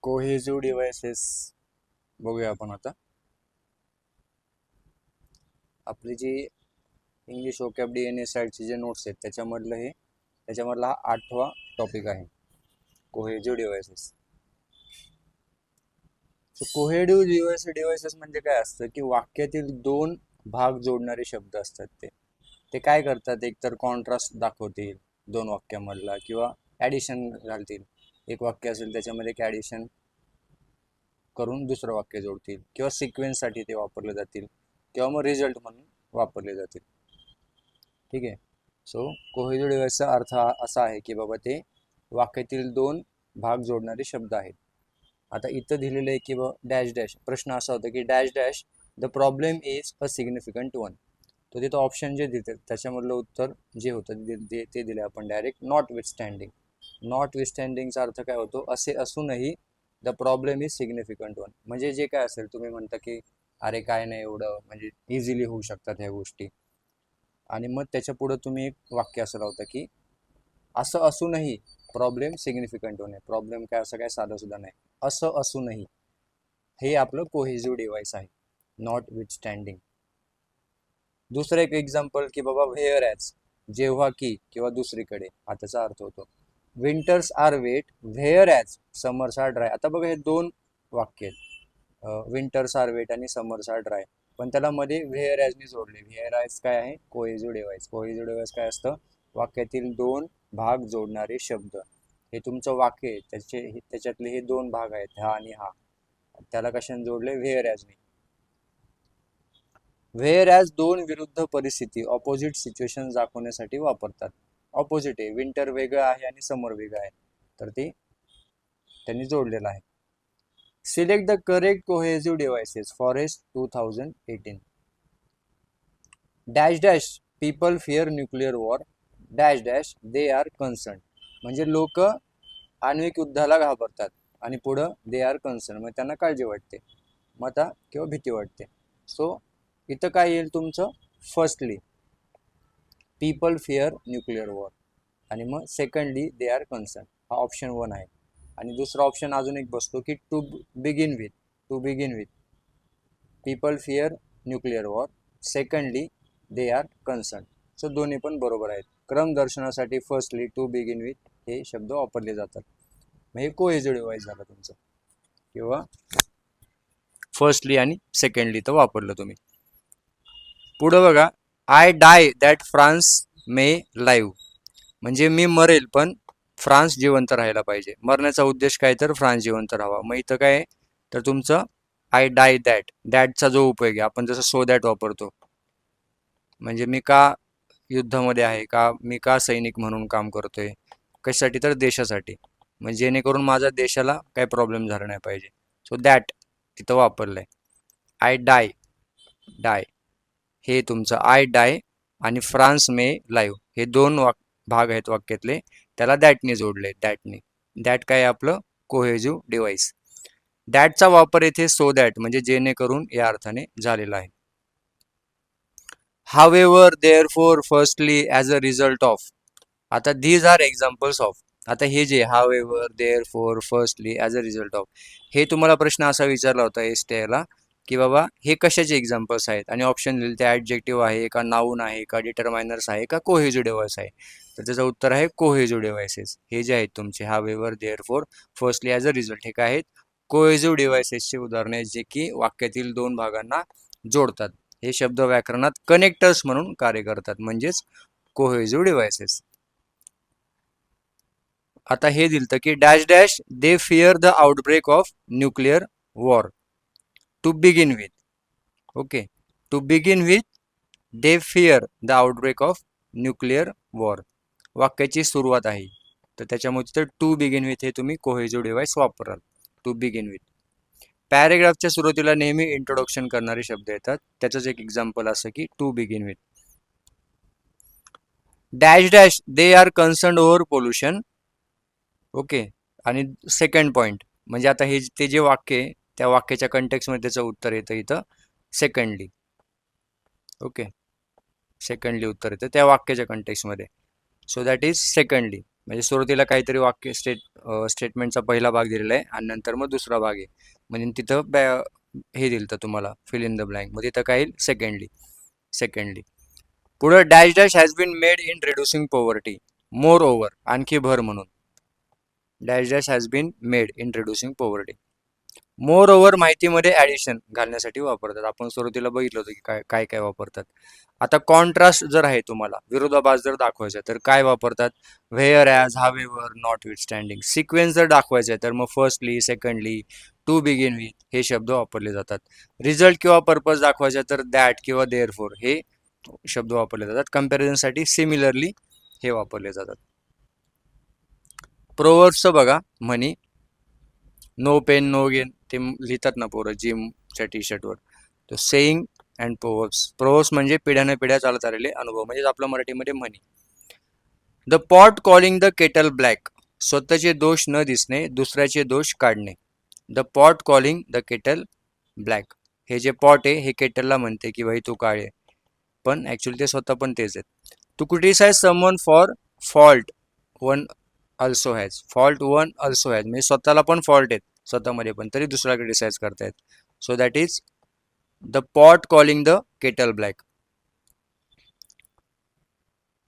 Cohesive devices बघूया आपण आता. आपली जी इंग्लिश वोकॅब DNA साईडचे जे नोट्स आहेत त्याच्यामधला हा 8वा टॉपिक आहे, कोहेसिव्ह डिव्हाइसेस. कोहेसिव्ह डिव्हाइसेस म्हणजे काय असतं की वाक्यातील दोन भाग जोडणारे शब्द असतात. ते काय करतात, एकतर कॉन्ट्रास्ट दाखवतील दोन वाक्यामधला, किंवा ॲडिशन घालतील. एक वाक्य असेल त्याच्यामध्ये एक ॲडिशन करून दुसरं वाक्य जोडतील, किंवा सिक्वेन्ससाठी ते वापरले जातील, किंवा मग रिझल्ट म्हणून वापरले जातील. ठीक आहे. सो कोहेसिव्ह डिव्हाइसचा अर्थ असा आहे की बाबा ते वाक्यातील दोन भाग जोडणारे शब्द आहेत. आता इथं दिलेलं आहे की बाबा डॅश डॅश. प्रश्न असा होता की dash dash the problem is a significant one. तो तिथं ऑप्शन जे देतात त्याच्यामधलं उत्तर जे होतं ते दिले आपण डायरेक्ट नॉट विथस्टँडिंग. नॉट विथस्टँडिंगचा अर्थ काय होतो, असे असूनही the problem is significant one. म्हणजे जे काय असेल, तुम्ही म्हणता की अरे काय नाही एवढं, म्हणजे इझिली होऊ शकतात ह्या गोष्टी, आणि मग त्याच्या पुढं तुम्ही एक वाक्य असं लावता की असं असूनही प्रॉब्लेम सिग्निफिकंट होणे. प्रॉब्लेम काय असं काय साधं सुद्धा नाही, असं असूनही. हे आपलं कोहेसिव्ह डिव्हाइस आहे, नॉट विथस्टँडिंग. दुसरं एक एक्झाम्पल की बाबा व्हेअर ॲज, जेव्हा की किंवा दुसरीकडे, हा त्याचा अर्थ होतो. Winters are wet whereas summers are dry. आता बघा हे दोन वाक्य आहेत, विंटर्स आर वेट आणि समर्स आर ड्राय, पण त्याला मध्ये व्हेअर ॲजने जोडले. व्हेअर ॲज काय आहे, कोहेसिव्ह डिव्हाइस. कोहेसिव्ह डिव्हाइस काय असतं, वाक्यातील दोन भाग जोडणारे शब्द. हे तुमचं वाक्य आहे, त्याच्यातले हे दोन भाग आहेत, हा आणि हा, त्याला कशाने जोडले, व्हेअर ॲजने. व्हेअर ॲज दोन विरुद्ध परिस्थिती, ऑपोजिट सिच्युएशन दाखवण्यासाठी वापरतात. ऑपोजिट आहे, विंटर वेगळं आहे आणि समर वेगळं आहे, तर ते त्यांनी जोडलेलं आहे. Select the correct cohesive devices forest 2018. Dash dash people fear nuclear war dash dash they are concern. म्हणजे लोक आण्विक युद्धाला घाबरतात, आणि पुढं दे आर कन्सर्न, मग त्यांना काळजी वाटते, मता किंवा भीती वाटते. सो इथं काय येईल तुमचं, firstly people fear nuclear war, आणि मग सेकंडली दे आर कन्सर्न, हा ऑप्शन 1 आहे. आणि दुसरा ऑप्शन अजून एक बसतो की to begin with people fear nuclear war, secondly they are concern. So दोन्ही पण बरोबर आहेत. क्रम दर्शनासाठी फर्स्टली, टू बिगिन विथ हे शब्द वापरले जातात. मग हे कोहेसिव्ह डिव्हाइस झालं तुमचं, किंवा फर्स्टली आणि सेकंडली तर वापरलं तुम्ही. पुढं बघा, I die that France may live. म्हणजे मी मरेल पण फ्रान्स जिवंत राहायला पाहिजे. मरण्याचा उद्देश काय, तर फ्रान्स जिवंत राहावा. मग इथं काय तर तुमचं आय डाय दॅटचा जो उपयोग आहे, आपण जसं सो दॅट वापरतो, म्हणजे मी का युद्धामध्ये आहे, का मी का सैनिक म्हणून काम करतोय, कशासाठी, तर देशासाठी, म्हणजे जेणेकरून माझ्या देशाला काही प्रॉब्लेम झाला नाही पाहिजे. सो दॅट तिथं वापरलंय. आय डाय हे तुमचं आय डाय, आणि फ्रान्स मे लाईव्ह हे दोन भाग आहेत वाक्यातले, त्याला दॅटने जोडले. दॅट काय आपलं कोहेसिव्ह डिव्हाइस. दॅटचा वापर येथे सो दॅट म्हणजे जेणेकरून या अर्थाने झालेला आहे. However, therefore, firstly, as a result of. आता दीज आर एक्झाम्पल्स ऑफ. आता हे जे however, therefore, firstly, as a result of, हे तुम्हाला प्रश्न असा विचारला होता एसटीआयला की बाबा हे कशाचे एक्झाम्पल्स आहेत, आणि ऑप्शन दिले ते ॲडजेक्टिव्ह आहे का, नाऊन आहे का, डिटरमायनर्स आहे का, कोहेसिव्ह डिव्हाइस आहे. तर त्याचं उत्तर आहे कोहेसिव्ह डिव्हाइसेस. हे जे आहेत तुमचे however, therefore, firstly, as a result, हे काय आहेत, कोहेसिव्ह डिव्हाइसेसचे उदाहरणे आहेत, जे की वाक्यातील दोन भागांना जोडतात. हे शब्द व्याकरणात कनेक्टर्स म्हणून कार्य करतात, म्हणजेच कोहेसिव्ह डिव्हाइसेस. आता हे दिलं की dash dash they fear the outbreak of nuclear war to begin with. Okay, to begin with they fear the outbreak of nuclear war, वाक्याची सुरुवात आहे, तर त्याच्यामुळे तर टू बिगिन विथ हे तुम्ही कोहेसिव्ह डिव्हाइस वापराल, टू बिगिन विथ. पॅरेग्राफच्या सुरुवातीला नेहमी इंट्रोडक्शन करणारे शब्द येतात, त्याचंच एक एक्झाम्पल असं की to begin with. Dash dash they are concern over pollution. Okay, आणि सेकंड पॉइंट म्हणजे आता हे ते जे वाक्य आहे त्या वाक्याच्या कंटेक्समध्ये त्याचं उत्तर येतं इथं सेकंडली. ओके, सेकंडली उत्तर येतं त्या वाक्याच्या कंटेक्समध्ये. सो दॅट इज सेकंडली, म्हणजे सुरुवातीला काहीतरी वाक्य स्टेटमेंटचा पहिला भाग दिलेला आहे आणि नंतर मग दुसरा भाग आहे. म्हणजे तिथं हे दिलं तर तुम्हाला फिल इन द ब्लँक, मग तिथं काय येईल सेकंडली. पुढं dash dash has been made in reducing poverty. Moreover, आणखी भर म्हणून. Dash dash has been made in reducing poverty. Moreover माहितीमध्ये ऍडिशन घालण्यासाठी वापरतात. आपण सुरुवातीला बघितलं होतं की काय काय काय वापरतात. आता कॉन्ट्रास्ट जर आहे, तुम्हाला विरोधाभास जर दाखवायचा तर काय वापरतात? Whereas, however, notwithstanding. Sequence जर दाखवायचा आहे तर मग firstly, secondly, to begin with हे शब्द वापरले जातात. रिझल्ट किंवा पर्पज दाखवायचा तर दॅट किंवा देअरफॉर हे शब्द वापरले जातात. कम्पॅरिझनसाठी सिमिलरली हे वापरले जातात. प्रोवर्ब्सचं बघा, म्हणी नो पेन नो गेन ते लिहितात ना पोरं जिमच्या टी शर्टवर. तो सेईंग अँड प्रोवर्ब्स म्हणजे पिढ्याने पिढ्या चालत आलेले अनुभव, म्हणजे आपल्या मराठीमध्ये म्हणी. The pot calling the kettle black. स्वतःचे दोष न दिसणे, दुसऱ्याचे दोष काढणे. The pot calling the kettle black. हे जे पॉट आहे हे केटलला म्हणते की भाई तू काळे, पण ऍक्च्युअली ते स्वतः पण तेच आहेत. To criticize someone for fault one also has. Fault one also has म्हणजे स्वतःला पण फॉल्ट आहेत स्वतःमध्ये पण, तरी दुसरा क्रिटिसाइज करतायत. So that is the pot calling the kettle black.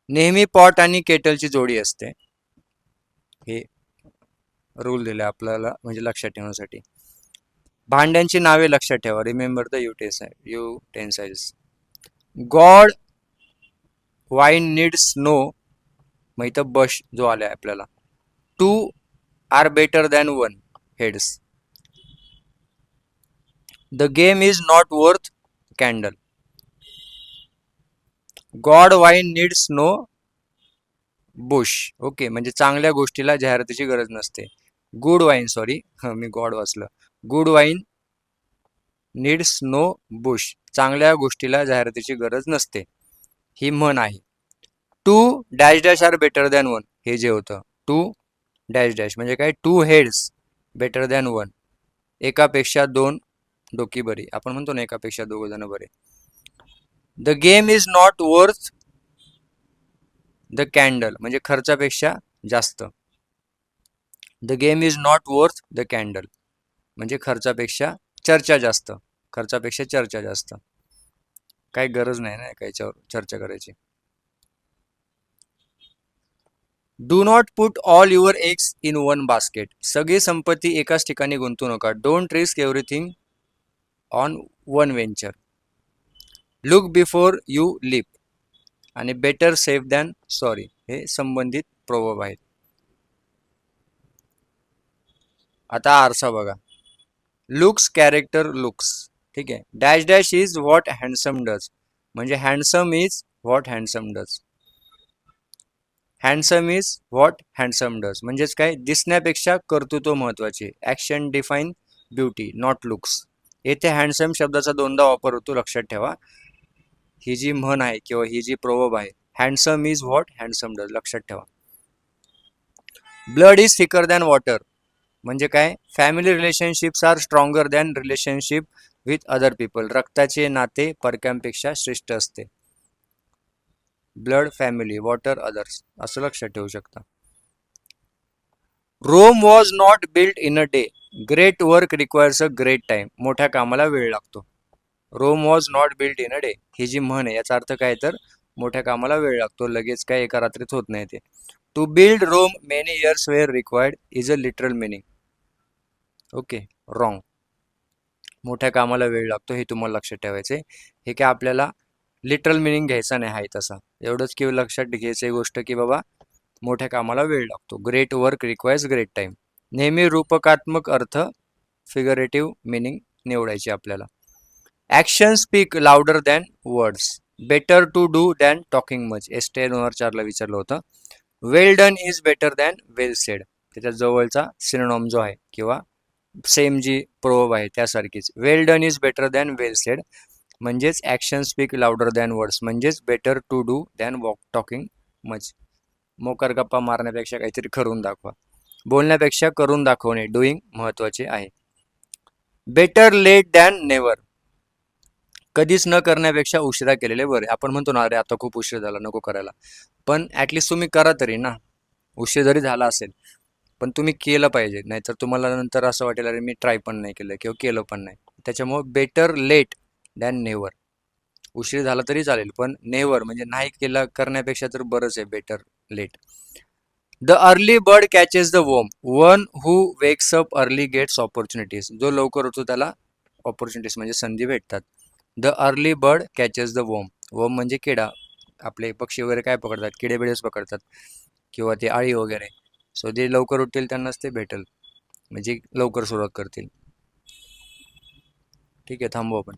नेहमी पॉट आणि केटलची जोडी असते. हे रूल दिले आपल्याला म्हणजे लक्षात ठेवण्यासाठी. भांड्यांची नावे लक्षात ठेवा. Remember the utensils. God wine needs no, मग इथं बश जो आलाय आपल्याला. Two are better than one heads. The game is not worth candle. God wine needs no bush. Okay, म्हणजे चांगल्या गोष्टीला जाहिरातीची गरज नसते. गुड वाईन, सॉरी मी गॉड वाचलं. Good wine needs no bush. चांगल्या गोष्टीला जाहिरातीची गरज नसते, ही म्हण आहे. Two dash dash are better than one, हे जे होतं टू डॅश डॅश म्हणजे काय? Two heads better than one. एकापेक्षा दोन डोकी बरी. आपण म्हणतो ना एकापेक्षा दोघ जण बरे. The game is not worth the candle म्हणजे खर्चापेक्षा जास्त. The game is not worth the candle म्हणजे खर्चापेक्षा चर्चा जास्त. खर्चापेक्षा चर्चा जास्त. काही गरज नाही ना याच्यावर चर्चा करायची. Do not put all your eggs in one basket. सगळी संपत्ती एकाच ठिकाणी गुंतवू नका. Don't risk everything on one venture. Look before you leap आणि बेटर सेफ दॅन सॉरी हे संबंधित प्रोवर्ब आहेत. आता आरसा बघा. Looks character looks. ठीक आहे. Dash dash is what handsome does म्हणजे handsome is what handsome does. Handsome is what handsome does म्हणजेच काय? दिसण्यापेक्षा कर्तृत्व महत्वाचे. Action define beauty not looks. येथे हँडसम शब्दाचा दोनदा वापर होतो, लक्षात ठेवा. ही जी म्हण आहे किंवा ही जी प्रोवर्ब आहे, handsome is what handsome does, लक्षात ठेवा. Blood is thicker than water म्हणजे काय? Family relationships are stronger than relationship with other people. रक्ताचे नाते परक्यांपेक्षा श्रेष्ठ असते. ब्लड फॅमिली, वॉटर अदर्स, असं लक्षात ठेवू शकता. Rome was not built in a day. Great work requires a great time. मोठ्या कामाला वेळ लागतो. Rome was not built in a day ही जी म्हण आहे याचा अर्थ काय? तर मोठ्या कामाला वेळ लागतो, लगेच काय एका रात्रीत होत नाही ते. To build Rome many years were required is a literal meaning. Okay, wrong. मोठ्या कामाला वेळ लागतो हे तुम्हाला लक्षात ठेवायचे. हे काय आपल्याला लिटरल मिनिंग घ्यायचा नाही आहे तसा. एवढंच की लक्षात घ्यायचं गोष्ट की बाबा मोठ्या कामाला वेळ लागतो. Great work requires great time. नेहमी रूपकात्मक अर्थ फिगरेटिव्ह मिनिंग निवडायची आपल्याला. Action speak louder than words. Better to do than talking much. STI 2004ला विचारलं होतं. Well done is better than well said. त्याच्या जवळचा सिनोनॉम जो आहे किंवा सेम जी प्रोवर्ब आहे त्यासारखीच. Well done is better than well said म्हणजेच action speak louder than words म्हणजेच better to do than talking much. मोकर गप्पा मारण्यापेक्षा काहीतरी करून दाखवा. बोलण्यापेक्षा करून दाखवणे डुईंग महत्वाचे आहे. Better late than never. कधीच न करण्यापेक्षा उशिरा केलेले बरे. आपण म्हणतो ना अरे आता खूप उशीर झाला नको करायला, पण ऍटलिस्ट तुम्ही करा तरी ना. उशीर जरी झाला असेल पण तुम्ही केलं पाहिजे, नाहीतर तुम्हाला नंतर असं वाटेल अरे मी ट्राय पण नाही केलं किंवा केलं पण नाही. त्याच्यामुळे बेटर लेट दॅन नेवर. उशीर झाला तरी चालेल, पण नेवर म्हणजे नाही केलं करण्यापेक्षा तर बरंच आहे, better late. The early bird catches the worm. One who wakes up early gets opportunities. जो लवकर उठतो त्याला ऑपॉर्च्युनिटीज म्हणजे संधी भेटतात. The early bird catches the worm. Worm म्हणजे किडा. आपले पक्षी वगैरे काय पकडतात, किडे बिडेच पकडतात किंवा ते आळी वगैरे. सो जे लवकर उठतील त्यांनाच ते भेटेल, म्हणजे लवकर सुरुवात करतील. ठीक आहे, थांबू आपण.